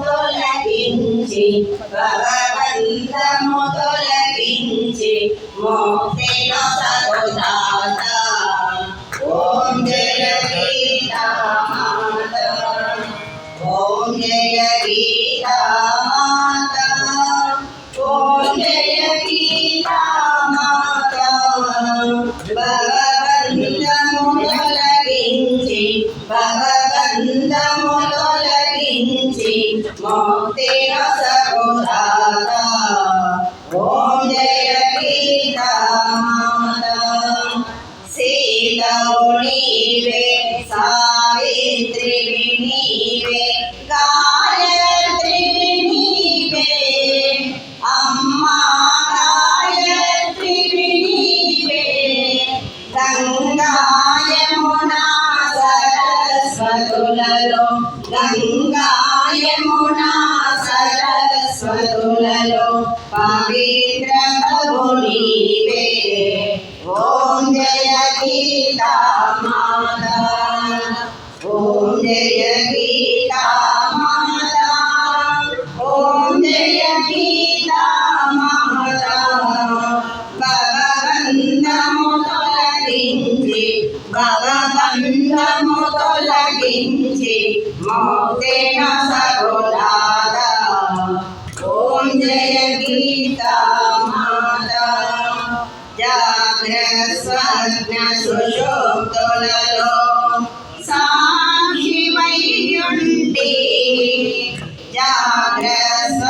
తొలగించి భగవంతము తొలగించి మోక్షేన సగుదాత ఓం జయ గీతా మాత ఓం జయ గీతా మాత ఓం జయ గీతా మాత భగవంతము తొలగించి భగవంతము తొలగించి మోక్షేన సగుదాత ఓం జయ గీతా మాత సీతవు నీవే సావిత్రివి నీవే గాయత్రివి నీవే అమ్మా గాయత్రివి నీవే గంగా యమునా సరస్వతులలో గంగా యమునా సరస్వతులలో పవిత్రమగు నీవే ఓం జయ గీతా మాత ఓం జయ గీతా మాత ఓం జయ గీతా మాత భగవంతము తొలగించి భగవంతము తొలగించి మోక్షేన సగుదాత ఓం జయ గీతా మాత జాగ్రత్త సుషుప్తులలో సాక్షివైయుండి జాగ్రత్త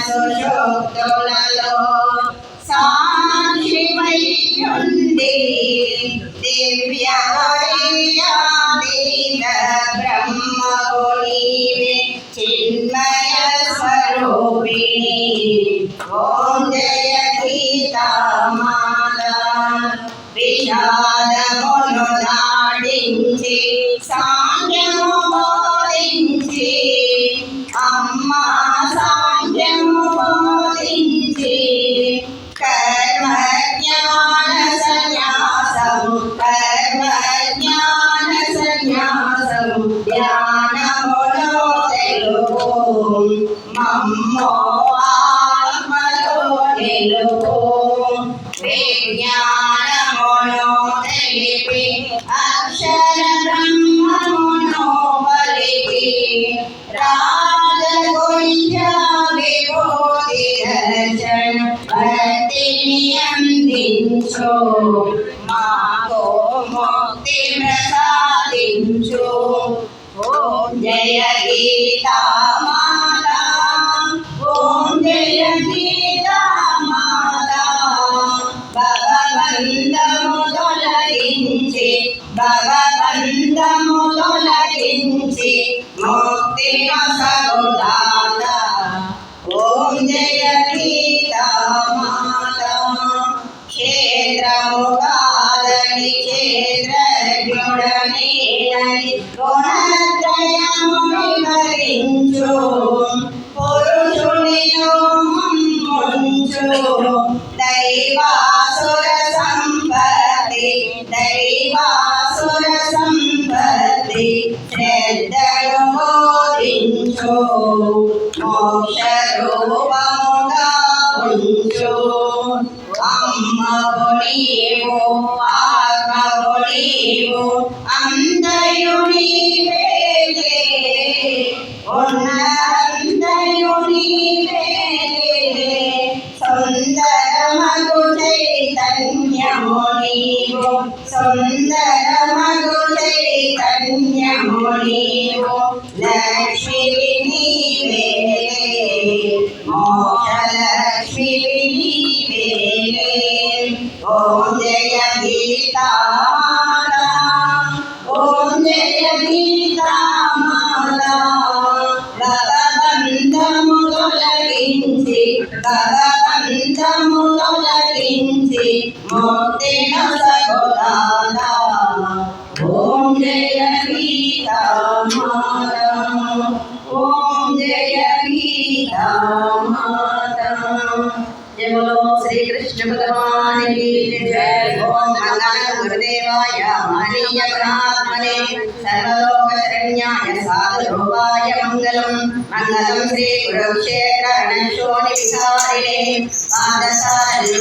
సుషుప్తులలో సాక్షివైయుండి దివ్యాదీత బ్రహ్మవు నీవే చిన్మయ స్వరూపిణి ఓం జయ గీతా మాత విషాదమును దాడించి సాంఖ్యము బోధించి అమ్మా సాంఖ్యము బోధించి కర్మ జ్ఞాన సన్యాసము కర్మ జ్ఞాన సన్యాసము ధ్యానములో తెలుపు మమ్మో ఆత్మలో నిలుపు విజ్ఞానమును తెలిపి అక్షర బ్రహ్మమును పలికి రాజగుహ్య విభూతి దర్శన భక్తిని అందించు మాకు ముక్తి ప్రసాదించు ఓం జయ గీతా మాత ఓం జయ గీతా మాత భగవంతము తొలగించి భగవంతము తొలగించి ముక్తిన సగుదాత ఓం జయ గీతా మాత క్షేత్రము కాదని క్షేత్రజ్ఞుడనేనని గుణత్రయము వివరించు పురుషునిలో ముంచు దైవాసుర సంపత్తి దైవాసుర సంపత్తి శ్రద్ధను బోధించు మోక్ష రూపముగా ఉంచు అమ్మవు నీవు ఆత్మవు నీవు అందయు నీవేలే ఉన్నంతయు నీవేలే సుందరమగు చైతన్యము నీవు సుందరమగు చైతన్యము నీవు లక్ష్మివి నీవేలే మోక్షలక్ష్మివి నీవేలే ఓం జయ గీతా మాత ఓం జయ గీతా మాత భగవంతము తొలగించి భగవంతము తొలగించి ముక్తిన సగుదాత ఓం జయ గీతా మాత ఓం జయ गीता माता। जय बोलो श्री कृष्ण भगवान की जय। ओम मंगलम गुरुदेव वासुदेवाय महनीय गुणात्मने सर्वलोकशरण्याय साधुरूपाय मङ्गलम् मङ्गलं श्री गुरुक्षेत्र रणशोणिविहारिणे पादसारि